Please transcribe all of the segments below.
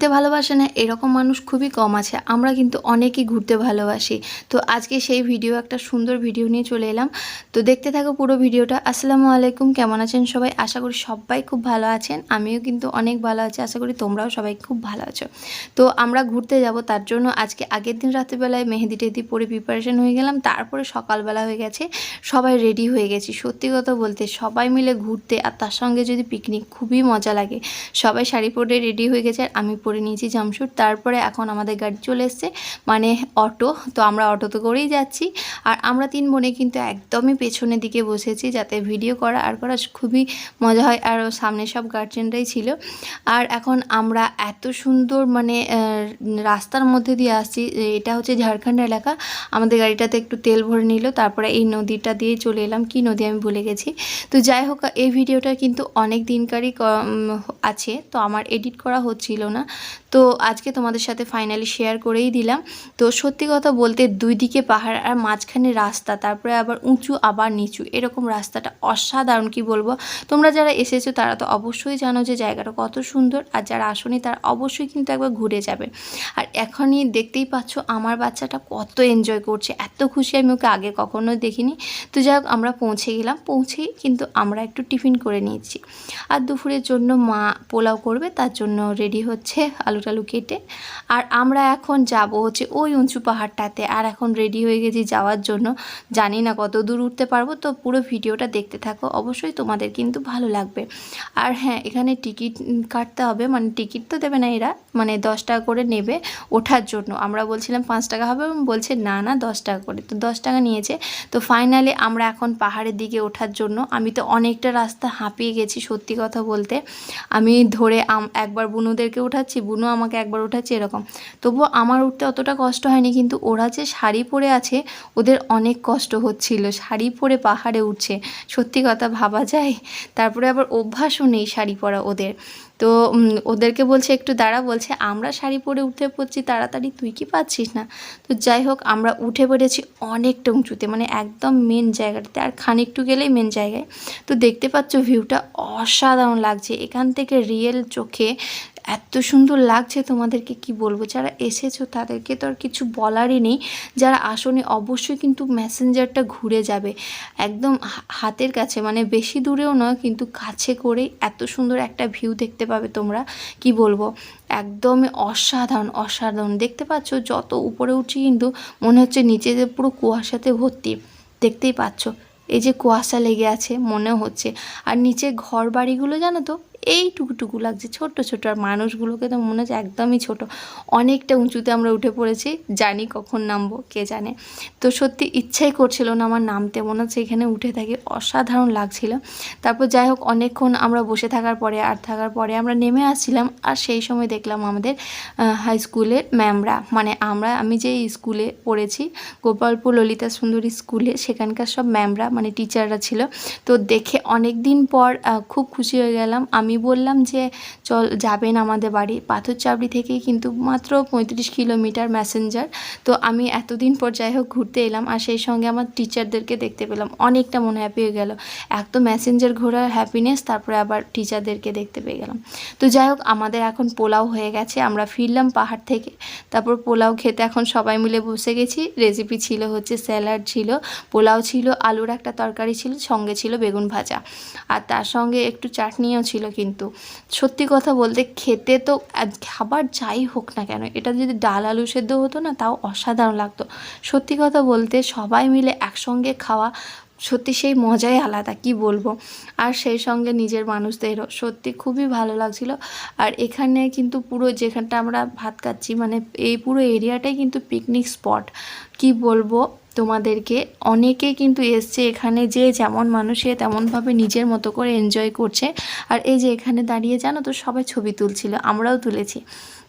ঘুরতে ভালোবাসে না এরকম মানুষ খুবই কম আছে। আমরা কিন্তু অনেকেই ঘুরতে ভালোবাসি। তো আজকে সেই ভিডিও, একটা সুন্দর ভিডিও নিয়ে চলে এলাম। তো দেখতে থাকো পুরো ভিডিওটা। আসসালামু আলাইকুম, কেমন আছেন সবাই? আশা করি সবাই খুব ভালো আছেন। আমিও কিন্তু অনেক ভালো আছি, আশা করি তোমরাও সবাই খুব ভালো আছো। তো আমরা ঘুরতে যাব, তার জন্য আজকে আগের দিন রাত্রিবেলায় মেহেদি টেহেদি পরে প্রিপারেশন হয়ে গেলাম। তারপরে সকালবেলা হয়ে গেছে, সবাই রেডি হয়ে গেছি। সত্যি কথা বলতে সবাই মিলে ঘুরতে আর তার সঙ্গে যদি পিকনিক, খুবই মজা লাগে। সবাই শাড়ি পরে রেডি হয়ে গেছে আর আমি পরে নিয়েছি জামশুট। তারপরে এখন আমাদের গাড়ি চলে এসছে, মানে অটো। তো আমরা অটোতে করেই যাচ্ছি। আর আমরা তিন বোনে কিন্তু একদমই পেছনের দিকে বসেছি, যাতে ভিডিও করা আর করা খুবই মজা হয়। আর সামনে সব গার্জেনরাই ছিল। আর এখন আমরা এত সুন্দর মানে রাস্তার মধ্যে দিয়ে আসছি। এটা হচ্ছে ঝাড়খণ্ড এলাকা। আমাদের গাড়িটাতে একটু তেল ভরে নিল, তারপরে এই নদীটা দিয়ে চলে এলাম। কি নদী আমি ভুলে গেছি। তো যাই হোক, এই ভিডিওটা কিন্তু অনেক দিনকারই আছে, তো আমার এডিট করা হচ্ছিল না। তো আজকে তোমাদের সাথে ফাইনালি শেয়ার করেই দিলাম। তো সত্যি কথা বলতে দুই দিকে পাহাড় আর মাঝখানে রাস্তা, তারপরে আবার উঁচু আবার নিচু, এরকম রাস্তাটা অসাধারণ। কি বলবো, তোমরা যারা এসেছো তারা তো অবশ্যই জানো যে জায়গাটা কত সুন্দর, আর যারা আসোনি তারা অবশ্যই কিন্তু একবার ঘুরে যাবে। আর এখনই দেখতেই পাচ্ছ আমার বাচ্চাটা কত এনজয় করছে, এত খুশি আমি ওকে আগে কখনো দেখিনি। তো যাই হোক, আমরা পৌঁছে গেলাম। পৌঁছেই কিন্তু আমরা একটু টিফিন করে নিয়েছি। আর দুপুরের জন্য মা পোলাও করবে, তার জন্য রেডি হচ্ছে আলু টালু কেটে। আর আমরা এখন যাব হচ্ছে ওই উঁচু পাহাড়টাতে। আর এখন রেডি হয়ে গেছি যাওয়ার জন্য। জানি না কত দূর উঠতে পারবো, তো পুরো ভিডিওটা দেখতে থাকো, অবশ্যই তোমাদের কিন্তু ভালো লাগবে। আর হ্যাঁ, এখানে টিকিট কাটতে হবে, মানে টিকিট তো দেবে না এরা, মানে 10 টাকা করে নেবে ওঠার জন্য। আমরা বলছিলাম 5 টাকা হবে, বলছে না না 10 টাকা করে। তো 10 টাকা নিয়েছে। তো ফাইনালি আমরা এখন পাহাড়ের দিকে ওঠার জন্য, আমি তো অনেকটা রাস্তা হাঁপিয়ে গেছি সত্যি কথা বলতে। আমি ধরে একবার বুনুদেরকে উঠাচ্ছি, বুনু আমাকে একবার উঠাচ্ছে, এরকম। তবুও আমার উঠতে অতটা কষ্ট হয়নি, কিন্তু ওরা যে শাড়ি পরে আছে ওদের অনেক কষ্ট হচ্ছিল, শাড়ি পরে পাহাড়ে উঠছে। সত্যি কথা ভাবা যায়। তারপরে আবার অভ্যাসও নেই শাড়ি পরা ওদের। তো ওদেরকে বলছে একটু দাঁড়া, বলছে আমরা শাড়ি পরে উঠে পড়ছি তাড়াতাড়ি, তুই কি পাচ্ছিস না? তো যাই হোক, আমরা উঠে পড়েছি অনেকটা উঁচুতে, মানে একদম মেন জায়গাটাতে, আর খানিকটু গেলেই মেন জায়গায়। তো দেখতে পাচ্ছ ভিউটা অসাধারণ লাগছে এখান থেকে, রিয়েল চোখে এত সুন্দর লাগছে। তোমাদেরকে কি বলবো, যারা এসেছো তাদেরকে তো আর কিছু বলারই নেই। যারা আসোনি অবশ্যই কিন্তু মেসেঞ্জারটা ঘুরে যাবে, একদম হাতের কাছে, মানে বেশি দূরেও নয়, কিন্তু কাছে করেই এত সুন্দর একটা ভিউ দেখতে পাবে তোমরা। কি বলবো, একদমই অসাধারণ অসাধারণ। দেখতে পাচ্ছ যত উপরে উঠছি কিন্তু মনে হচ্ছে নিচে যে পুরো কুয়াশাতে ভর্তি। দেখতেই পাচ্ছ এই যে কুয়াশা লেগে আছে মনে হচ্ছে। আর নিচে ঘর বাড়িগুলো জানো তো এইটুকুটুকু লাগছে, ছোট্ট ছোট। আর মানুষগুলোকে তো মনে হচ্ছে একদমই ছোট। অনেকটা উঁচুতে আমরা উঠে পড়েছি, জানি কখন নামবো কে জানে। তো সত্যি ইচ্ছাই করছিল না আমার নামতে, মনে হচ্ছে এখানে উঠে থাকি, অসাধারণ লাগছিল। তারপর যাই হোক, অনেকক্ষণ আমরা বসে থাকার পরে আমরা নেমে আসছিলাম। আর সেই সময় দেখলাম আমাদের হাই স্কুলের ম্যামরা, মানে আমি যে স্কুলে পড়েছি গোপালপুর ললিতা সুন্দরী স্কুলে, সেখানকার সব ম্যামরা মানে টিচাররা ছিল। তো দেখে অনেক দিন পর খুব খুশি হয়ে গেলাম। আমি বললাম যে চল যাবেন আমাদের বাড়ি, পাথরচাবড়ি থেকেই কিন্তু মাত্র 35 কিলোমিটার মেসেঞ্জার। তো আমি এতদিন পর যাই হোক ঘুরতে এলাম, আর সেই সঙ্গে আমার টিচারদেরকে দেখতে পেলাম, অনেকটা মন হ্যাপি হয়ে গেল। এক তো মেসেঞ্জার ঘোরার হ্যাপিনেস, তারপরে আবার টিচারদেরকে দেখতে পেয়ে গেলাম। তো যাই হোক, আমাদের এখন পোলাও হয়ে গেছে, আমরা ফিরলাম পাহাড় থেকে। তারপর পোলাও খেতে এখন সবাই মিলে বসে গেছি। রেসিপি ছিল হচ্ছে স্যালাড ছিল, পোলাও ছিল, আলুর একটা তরকারি ছিল, সঙ্গে ছিল বেগুন ভাজা, আর তার সঙ্গে একটু চাটনিও ছিল। কিন্তু সত্যি কথা বলতে খেতে তো খাবার যাই হোক না কেন, এটা যদি ডাল আলু সেদ্ধ হতো না তাও অসাধারণ লাগতো। সত্যি কথা বলতে সবাই মিলে একসঙ্গে খাওয়া সত্যি সেই মজাই আলাদা, কি বলবো। আর সেই সঙ্গে নিজের মানুষদেরও সত্যি খুবই ভালো লাগছিল। আর এখানে কিন্তু পুরো যেখানটা আমরা ভাত খাচ্ছি, মানে এই পুরো এরিয়াটাই কিন্তু পিকনিক স্পট। কি বলবো তোমাদেরকে, অনেকে কিন্তু এসছে এখানে, যে যেমন মানুষ সে তেমনভাবে নিজের মতো করে এনজয় করছে। আর এই যে এখানে দাঁড়িয়ে জানো তো সবাই ছবি তুলছিল, আমরাও তুলেছি।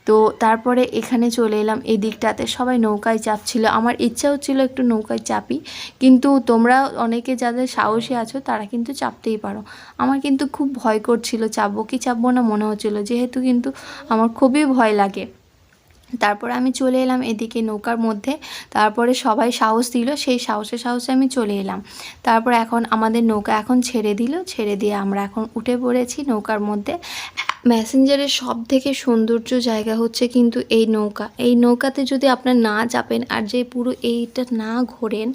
তো তারপরে এখানে চলে এলাম এই দিকটাতে, সবাই নৌকায় চাপছিল। আমার ইচ্ছা হচ্ছিল একটু নৌকায় চাপি, কিন্তু তোমরা অনেকে যাদের সাহসী আছো তারা কিন্তু চাপতেই পারো। আমার কিন্তু খুব ভয় করছিল, চাপবো কি চাপবো না মনে হচ্ছিলো, যেহেতু কিন্তু আমার খুবই ভয় লাগে। তারপরে আমি চলে এলাম এদিকে নৌকার মধ্যে। তারপরে সবাই সাহস দিল, সেই সাহসে আমি চলে এলাম। তারপর এখন আমাদের নৌকা এখন ছেড়ে দিল, ছেড়ে দিয়ে আমরা এখন উঠে পড়েছি নৌকার মধ্যে। ম্যাসেঞ্জারের সবথেকে সৌন্দর্য জায়গা হচ্ছে কিন্তু এই নৌকা। এই নৌকাতে যদি আপনার না চাপেন আর যে পুরো এইটা না ঘোরেন,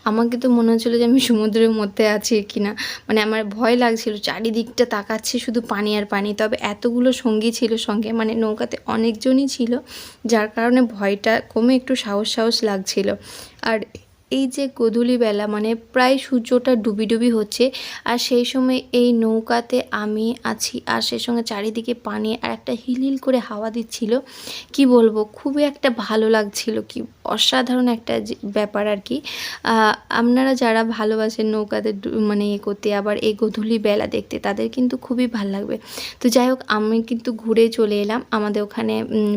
আমাকে তো মনে হচ্ছিলো যে আমি সমুদ্রের মধ্যে আছি কিনা। মানে আমার ভয় লাগছিল, চারিদিকটা তাকাচ্ছি শুধু পানি আর পানি। তবে এতগুলো সঙ্গী ছিল সঙ্গে, মানে নৌকাতে অনেকজনই ছিল, যার কারণে ভয়টা কমে একটু সাহস সাহস লাগছিল। আর এই যে গোধূলিবেলা, মানে প্রায় সূর্যটা ডুবি ডুবি হচ্ছে, আর সেই সময় এই নৌকাতে আমি আছি, আর সেই সঙ্গে চারিদিকে পানি আর একটা হিলহিল করে হাওয়া দিচ্ছিল। কি বলবো, খুবই একটা ভালো লাগছিল, কি অসাধারণ একটা ব্যাপার আর কি। আপনারা যারা ভালোবাসেন নৌকাতে মানে করতে, আবার এই গোধূলিবেলা দেখতে, তাদের কিন্তু খুবই ভালো লাগবে। তো যাই হোক, আমি কিন্তু ঘুরে চলে এলাম। আমাদের ওখানে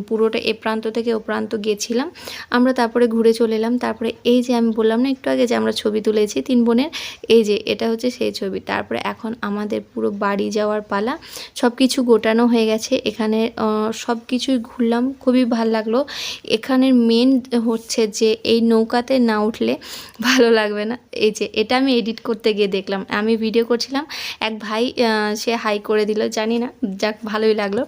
পুরোটা এ প্রান্ত থেকে ও প্রান্ত গিয়েছিলাম আমরা, তারপরে ঘুরে চলে এলাম। তারপরে এই যে আমি বললাম না একটু আগে যে আমরা ছবি তুলেছি 3 বোনের, এই যে এটা হচ্ছে সেই ছবি। তারপরে এখন আমাদের পুরো বাড়ি যাওয়ার পালা। সব কিছু গোটানো হয়ে গেছে, এখানে সব কিছুই ঘুরলাম, খুবই ভালো লাগলো। এখানের মেন হচ্ছে যে এই নৌকাতে না উঠলে ভালো লাগবে না। এই যে এটা আমি এডিট করতে গিয়ে দেখলাম, আমি ভিডিও করছিলাম, এক ভাই সে হাই করে দিল, জানি না, যাক ভালোই লাগলো।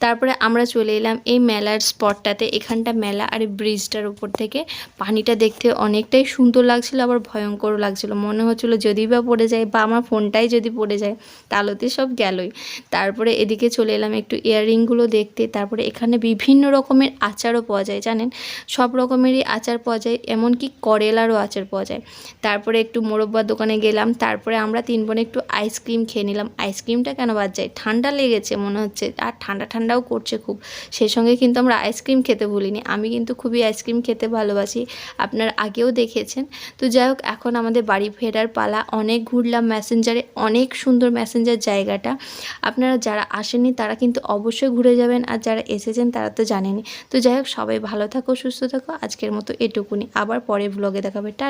তারপরে আমরা চলে এলাম এই মেলার স্পটটাতে। এখানটা মেলা, আর ব্রিজটার উপর থেকে পানিটা দেখতে অনেকটাই সুন্দর লাগছিল, আবার ভয়ঙ্করও লাগছিল। মনে হচ্ছিলো যদি বা পড়ে যায়, বা আমার ফোনটাই যদি পড়ে যায়, তাহলে সব গেলই। তারপরে এদিকে চলে এলাম একটু ইয়াররিংগুলো দেখতে। তারপরে এখানে বিভিন্ন রকমের আচারও পাওয়া যায়, জানেন, সব রকমেরই আচার পাওয়া যায়, এমনকি করেলারও আচার পাওয়া যায়। তারপরে একটু মোরব্বার দোকানে গেলাম। তারপরে আমরা 3 বোনে একটু আইসক্রিম খেয়ে নিলাম। আইসক্রিমটা কেন বাদ যায়, ঠান্ডা লেগেছে মনে হচ্ছে, আর ঠান্ডা ঠান্ডাও করছে খুব। সেই সঙ্গে কিন্তু আমরা আইসক্রিম খেতে ভুলিনি। আমি কিন্তু খুবই আইসক্রিম খেতে ভালোবাসি, আপনারা আগেও দেখেছেন। তো যাই হোক, এখন আমাদের বাড়ি ফেরার পালা। অনেক ঘুরলাম ম্যাসেঞ্জারে, অনেক সুন্দর ম্যাসেঞ্জার জায়গাটা। আপনারা যারা আসেননি তারা কিন্তু অবশ্যই ঘুরে যাবেন, আর যারা এসেছেন তারা তো জানেনই। তো যাই হোক, সবাই ভালো থাকো, সুস্থ থাকো। আজকের মতো এটুকুনি, আবার পরে ব্লগে দেখাবে। টাটা।